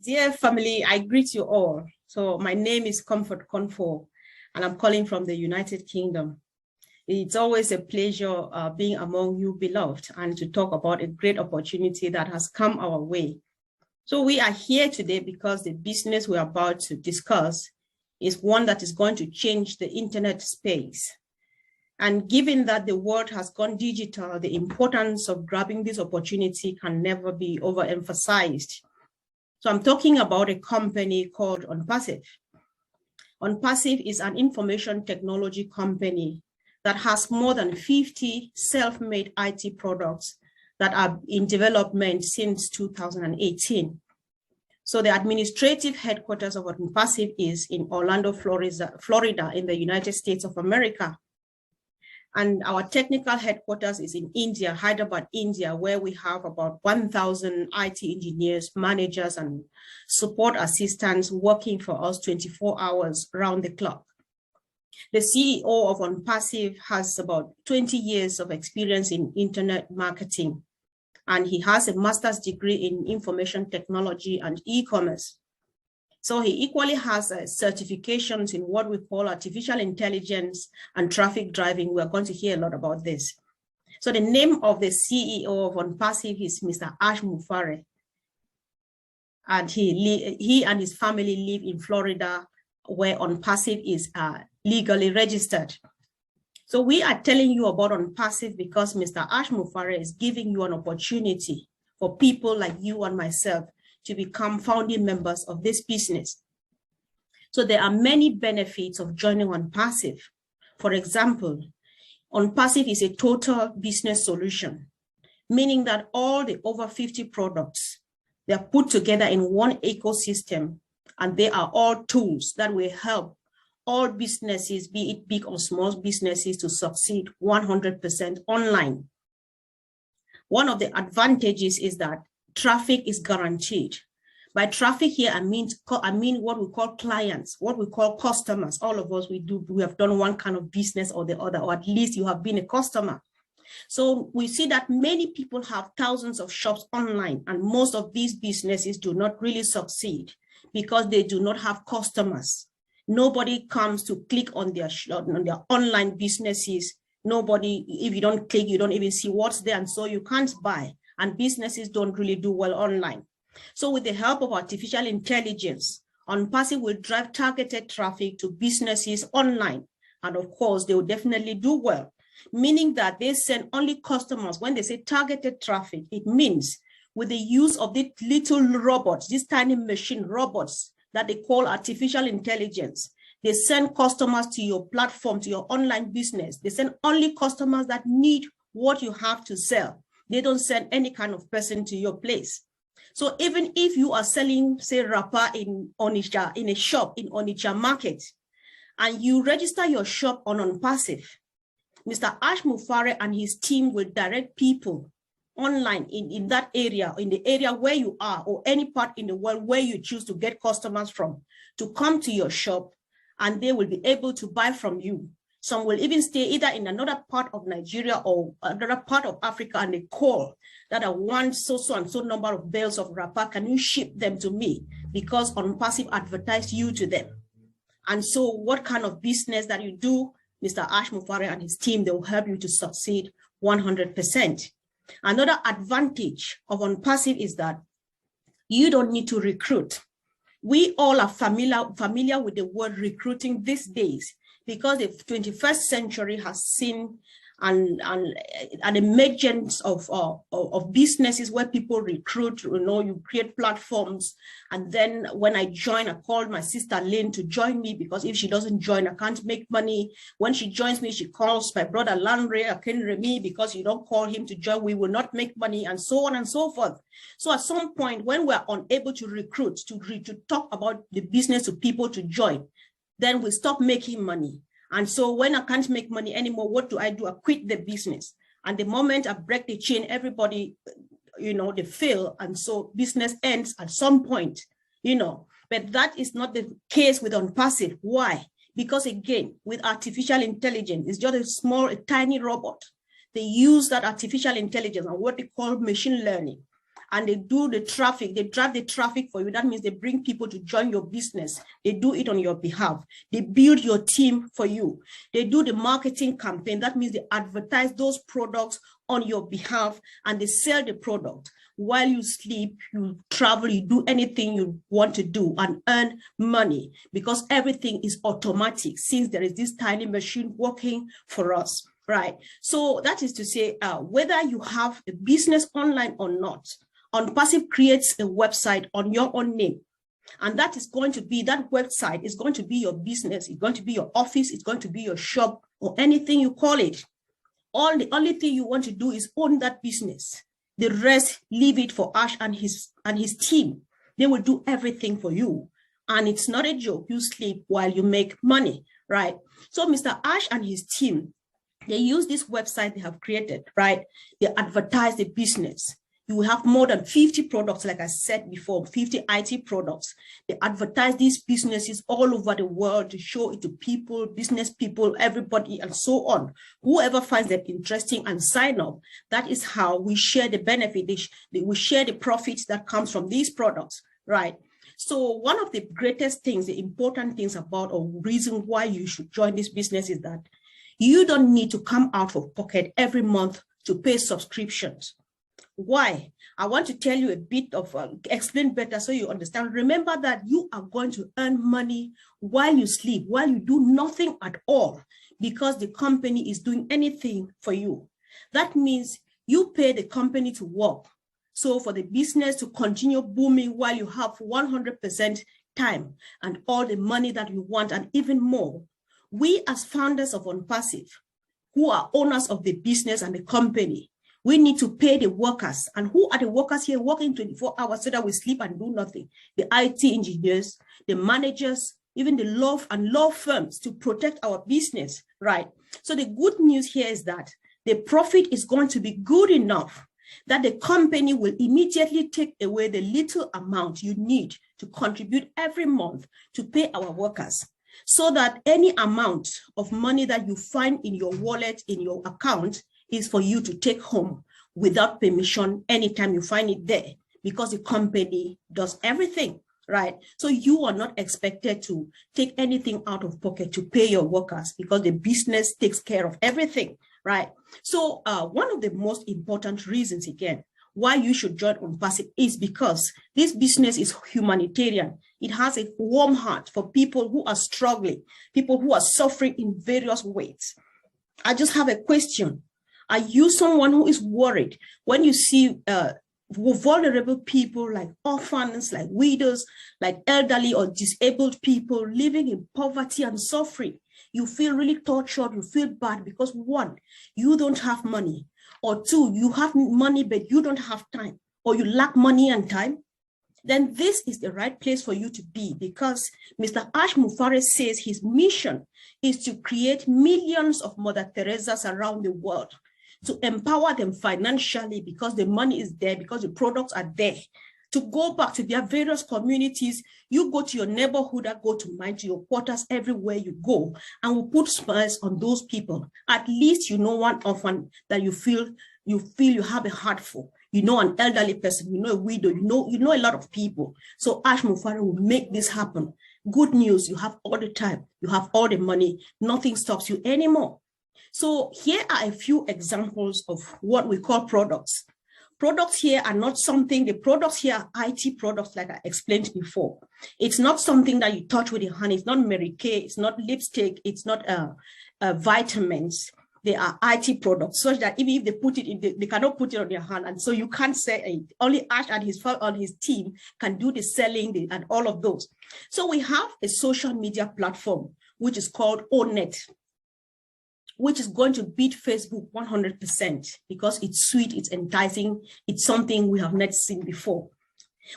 Dear family, I greet you all. So my name is Comfort Confo, and I'm calling from the United Kingdom. It's always a pleasure being among you, beloved, and to talk about a great opportunity that has come our way. So we are here today because the business we're about to discuss is one that is going to change the internet space. And given that the world has gone digital, the importance of grabbing this opportunity can never be overemphasized. So I'm talking about a company called ONPASSIVE. ONPASSIVE is an information technology company that has more than 50 self-made IT products that are in development since 2018. So the administrative headquarters of ONPASSIVE is in Orlando, Florida, in the United States of America. And our technical headquarters is in India, Hyderabad, India, where we have about 1,000 IT engineers, managers, and support assistants working for us 24 hours round the clock. The CEO of ONPASSIVE has about 20 years of experience in internet marketing, and he has a master's degree in information technology and e-commerce. So he equally has certifications in what we call artificial intelligence and traffic driving. We're going to hear a lot about this. So the name of the CEO of ONPASSIVE is Mr. Ash Mufare. And he and his family live in Florida, where ONPASSIVE is legally registered. So we are telling you about ONPASSIVE because Mr. Ash Mufare is giving you an opportunity for people like you and myself to become founding members of this business. So there are many benefits of joining ONPASSIVE. For example, ONPASSIVE is a total business solution, meaning that all the over 50 products, they are put together in one ecosystem, and they are all tools that will help all businesses, be it big or small businesses, to succeed 100% online. One of the advantages is that traffic is guaranteed. By traffic here, I mean what we call clients, what we call customers. All of us, we have done one kind of business or the other, or at least you have been a customer. So we see that many people have thousands of shops online, and most of these businesses do not really succeed because they do not have customers. Nobody comes to click on their online businesses. Nobody, if you don't click, you don't even see what's there, and so you can't buy. And businesses don't really do well online. So with the help of artificial intelligence, ONPASSIVE will drive targeted traffic to businesses online. And of course, they will definitely do well, meaning that they send only customers. When they say targeted traffic, it means with the use of these little robots, these tiny machine robots that they call artificial intelligence, they send customers to your platform, to your online business. They send only customers that need what you have to sell. They don't send any kind of person to your place. So even if you are selling, say, wrapper in Onitsha, in a shop in Onitsha market, and you register your shop on ONPASSIVE, Mr. Ash Mufare and his team will direct people online in that area, in the area where you are, or any part in the world where you choose to get customers from, to come to your shop, and they will be able to buy from you. Some will even stay either in another part of Nigeria or another part of Africa, and they call that I want so and so number of bales of wrapper. Can you ship them to me? Because ONPASSIVE advertised you to them. And so what kind of business that you do, Mr. Ash Mufare and his team, they will help you to succeed 100%. Another advantage of ONPASSIVE is that you don't need to recruit. We all are familiar with the word recruiting these days, because the 21st century has seen an emergence of businesses where people recruit. You create platforms. And then when I join, I called my sister Lynn to join me, because if she doesn't join, I can't make money. When she joins me, she calls my brother Landry Akinremi, because you don't call him to join, we will not make money, and so on and so forth. So at some point, when we're unable to recruit, to talk about the business to people to join, then we stop making money. And so when I can't make money anymore, what do? I quit the business. And the moment I break the chain, everybody, they fail. And so business ends at some point, But that is not the case with ONPASSIVE. Why? Because again, with artificial intelligence, it's just a tiny robot. They use that artificial intelligence and what they call machine learning. and they do the traffic. They drive the traffic for you. That means they bring people to join your business. They do it on your behalf. They build your team for you. They do the marketing campaign. That means they advertise those products on your behalf and they sell the product. While you sleep, you travel, you do anything you want to do and earn money, because everything is automatic since there is this tiny machine working for us, right? So that is to say, whether you have a business online or not, ONPASSIVE creates a website on your own name. And that is going to be, that website is going to be your business. It's going to be your office. It's going to be your shop or anything you call it. The only thing you want to do is own that business. The rest, leave it for Ash and his team. They will do everything for you. And it's not a joke. You sleep while you make money, right? So Mr. Ash and his team, they use this website they have created, right? They advertise the business. You will have more than 50 products, like I said before, 50 IT products. They advertise these businesses all over the world to show it to people, business people, everybody, and so on. Whoever finds them interesting and sign up, that is how we share the benefit. We share the profits that comes from these products, right? So one of the greatest things, the important things about or reason why you should join this business is that you don't need to come out of pocket every month to pay subscriptions. Why? I want to tell you a bit of, explain better so you understand. Remember that you are going to earn money while you sleep, while you do nothing at all, because the company is doing anything for you. That means you pay the company to work. So for the business to continue booming while you have 100% time and all the money that you want and even more, we as founders of ONPASSIVE, who are owners of the business and the company, we need to pay the workers. And who are the workers here working 24 hours so that we sleep and do nothing? The IT engineers, the managers, even the law firms to protect our business, right? So the good news here is that the profit is going to be good enough that the company will immediately take away the little amount you need to contribute every month to pay our workers, so that any amount of money that you find in your wallet, in your account, is for you to take home without permission anytime you find it there, because the company does everything, right? So you are not expected to take anything out of pocket to pay your workers, because the business takes care of everything, right? So one of the most important reasons, again, why you should join ONPASSIVE is because this business is humanitarian. It has a warm heart for people who are struggling, people who are suffering in various ways. I just have a question. Are you someone who is worried when you see vulnerable people like orphans, like widows, like elderly or disabled people living in poverty and suffering? You feel really tortured, you feel bad because one, you don't have money, or two, you have money but you don't have time, or you lack money and time. Then this is the right place for you to be, because Mr. Ash Mufare says his mission is to create millions of Mother Teresas around the world, to empower them financially because the money is there, because the products are there, to go back to their various communities. You go to your neighborhood, I go to mine, to your quarters, everywhere you go, and we put smiles on those people. At least you know one orphan that you feel you have a heart for. You know an elderly person, you know a widow, you know a lot of people. So Ash Mufare will make this happen. Good news, you have all the time, you have all the money, nothing stops you anymore. So here are a few examples of what we call products. Products here are not something, the products here are IT products like I explained before. It's not something that you touch with your hand. It's not Mary Kay, it's not lipstick, it's not vitamins. They are IT products, such that even if they put it in, they cannot put it on their hand. And so you can't say it. Only Ash and his team can do the selling and all of those. So we have a social media platform, which is called ONET, which is going to beat Facebook 100% because it's sweet, it's enticing, it's something we have not seen before.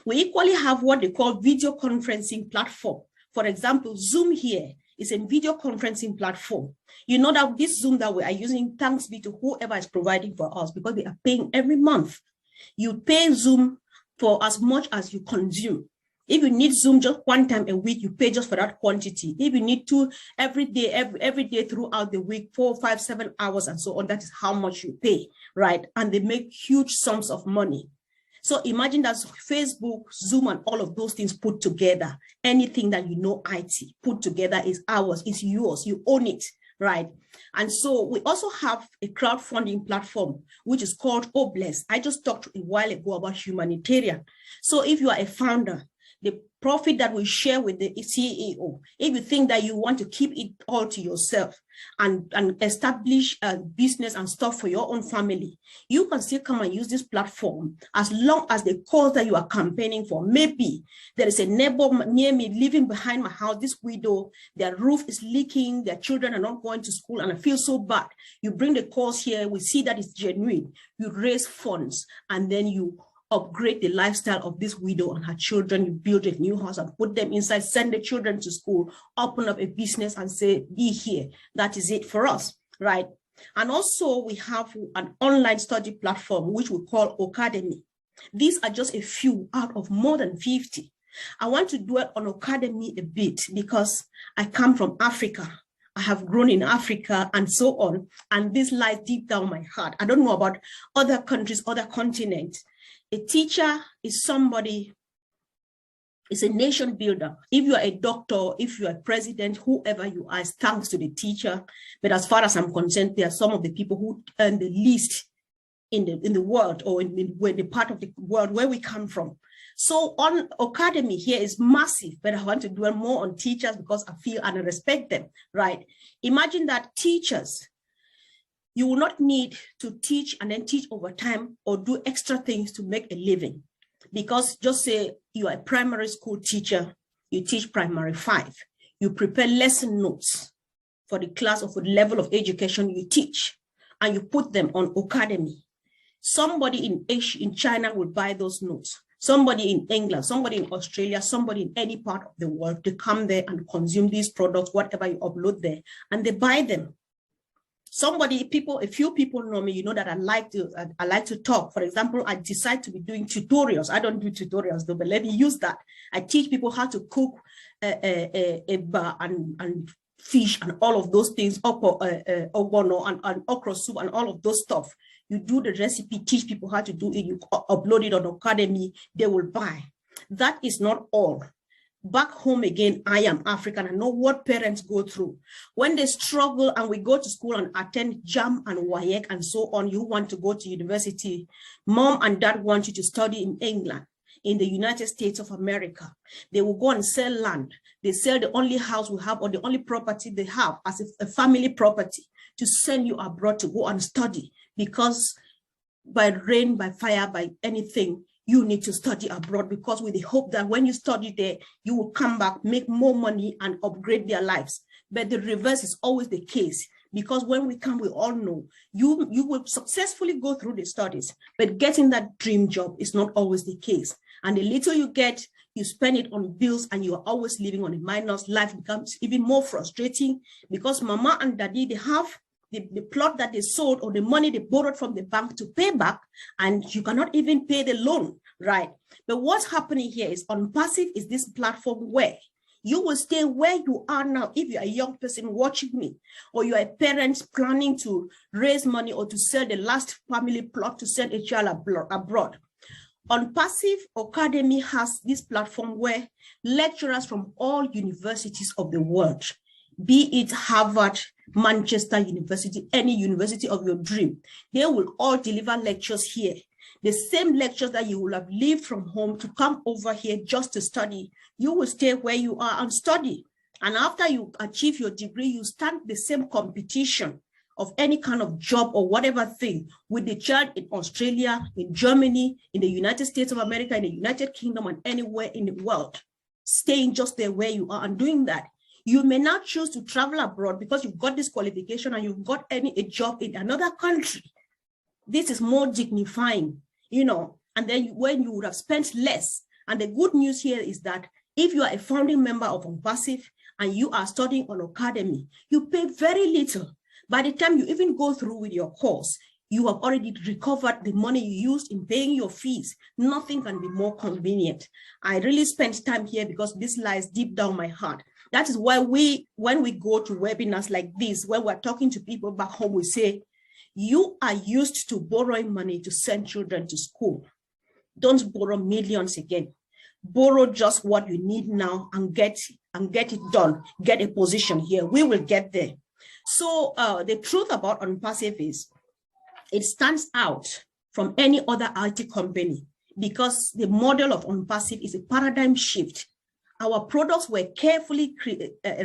We equally have what they call video conferencing platform. For example, Zoom here is a video conferencing platform. You know that this Zoom that we are using, thanks be to whoever is providing for us, because they are paying every month. You pay Zoom for as much as you consume. If you need Zoom just one time a week, you pay just for that quantity. If you need to every day throughout the week, 4, 5, 7 hours and so on, that is how much you pay, right? And they make huge sums of money. So imagine that's Facebook, Zoom, and all of those things put together. Anything that you know IT put together is ours, it's yours, you own it, right? And so we also have a crowdfunding platform, which is called Obless. I just talked a while ago about humanitarian. So if you are a founder, the profit that we share with the CEO, if you think that you want to keep it all to yourself and establish a business and stuff for your own family, you can still come and use this platform as long as the cause that you are campaigning for. Maybe there is a neighbor near me living behind my house, this widow, their roof is leaking, their children are not going to school, and I feel so bad. You bring the cause here, we see that it's genuine, you raise funds, and then you upgrade the lifestyle of this widow and her children. You build a new house and put them inside, send the children to school, open up a business and say, be here. That is it for us, right? And also we have an online study platform, which we call Academy. These are just a few out of more than 50. I want to dwell on Academy a bit because I come from Africa. I have grown in Africa and so on. And this lies deep down my heart. I don't know about other countries, other continents. A teacher is somebody, is a nation builder. If you are a doctor, if you are a president, whoever you are, it's thanks to the teacher. But as far as I'm concerned, there are some of the people who earn the least in the world, or in the part of the world where we come from. So on Academy here is massive, but I want to dwell more on teachers because I feel and I respect them, right? Imagine that teachers, you will not need to teach and then teach over time or do extra things to make a living. Because just say you are a primary school teacher, you teach primary 5, you prepare lesson notes for the class or for the level of education you teach, and you put them on Academy. Somebody in Asia, in China will buy those notes. Somebody in England, somebody in Australia, somebody in any part of the world, to come there and consume these products, whatever you upload there, and they buy them. A few people know me, you know that I like to talk. For example, I decide to be doing tutorials. I don't do tutorials though, but let me use that. I teach people how to cook eba and fish and all of those things, ogono and okra soup and all of those stuff. You do the recipe, teach people how to do it, you upload it on Academy, they will buy. That is not all. Back home again, I am African. I know what parents go through. When they struggle and we go to school and attend JAM and WAEC and so on, you want to go to university. Mom and dad want you to study in England, in the United States of America. They will go and sell land. They sell the only house we have or the only property they have as a family property to send you abroad to go and study, because by rain, by fire, by anything, you need to study abroad, because with the hope that when you study there, you will come back, make more money and upgrade their lives. But the reverse is always the case, because when we come, we all know you will successfully go through the studies, but getting that dream job is not always the case. And the little you get, you spend it on bills and you are always living on a minus. Life becomes even more frustrating because mama and daddy, they have the plot that they sold or the money they borrowed from the bank to pay back, and you cannot even pay the loan, right? But what's happening here is ONPASSIVE is this platform where you will stay where you are now. If you're a young person watching me, or you're a parent planning to raise money or to sell the last family plot to send a child abroad, ONPASSIVE Academy has this platform where lecturers from all universities of the world, be it Harvard, Manchester University, any university of your dream, they will all deliver lectures here. The same lectures that you will have left from home to come over here just to study, you will stay where you are and study. And after you achieve your degree, you stand the same competition of any kind of job or whatever thing with the child in Australia, in Germany, in the United States of America, in the United Kingdom, and anywhere in the world, staying just there where you are and doing that. You may not choose to travel abroad because you've got this qualification and you've got a job in another country. This is more dignifying, you know, and then when you would have spent less. And the good news here is that if you are a founding member of ONPASSIVE and you are studying on Academy, you pay very little. By the time you even go through with your course, you have already recovered the money you used in paying your fees. Nothing can be more convenient. I really spent time here because this lies deep down my heart. That is why when we go to webinars like this, when we're talking to people back home, we say, you are used to borrowing money to send children to school. Don't borrow millions again. Borrow just what you need now and get it done. Get a position here. We will get there. So the truth about ONPASSIVE is it stands out from any other IT company because the model of ONPASSIVE is a paradigm shift. Our products were carefully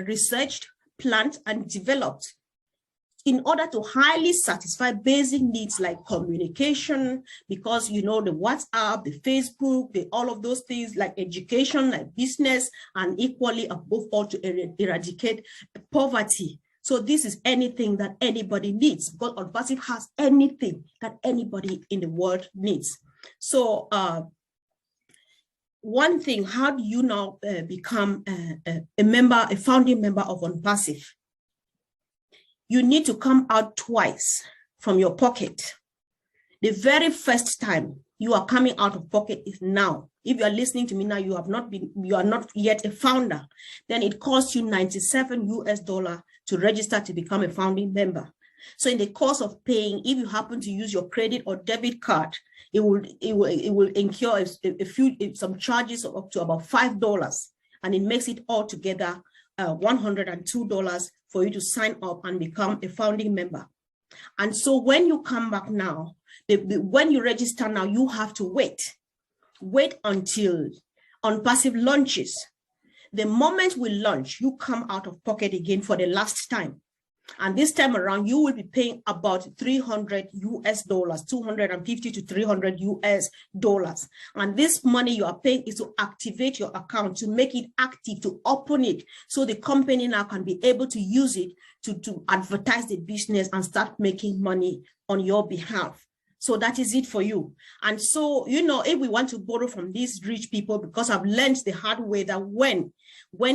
researched, planned, and developed in order to highly satisfy basic needs like communication, because the WhatsApp, the Facebook, all of those things, like education, like business, and equally above all to eradicate poverty. So this is anything that anybody needs, because ONPASSIVE has anything that anybody in the world needs. So one thing, how do you now become a founding member of ONPASSIVE? You need to come out twice from your pocket. The very first time you are coming out of pocket is now. If you are listening to me now, you are not yet a founder, then it costs you $97 to register to become a founding member. So in the course of paying, if you happen to use your credit or debit card, it will incur some charges of up to about $5, and it makes it altogether $102 for you to sign up and become a founding member. And so when you come back now, when you register now, you have to wait until ONPASSIVE launches. The moment we launch, you come out of pocket again for the last time. And this time around, you will be paying about $300, $250 to $300. And this money you are paying is to activate your account, to make it active, to open it, so the company now can be able to use it to advertise the business and start making money on your behalf. So that is it for you. And so, if we want to borrow from these rich people, because I've learned the hard way that when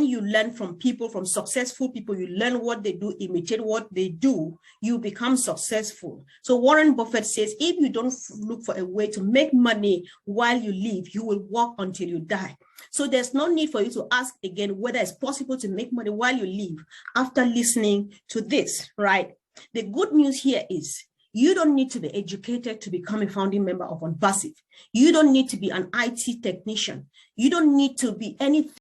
you learn from people, from successful people, you learn what they do, imitate what they do, you become successful. So Warren Buffett says, if you don't look for a way to make money while you live, you will work until you die. So there's no need for you to ask again whether it's possible to make money while you live after listening to this, right? The good news here is, you don't need to be educated to become a founding member of ONPASSIVE. You don't need to be an IT technician. You don't need to be anything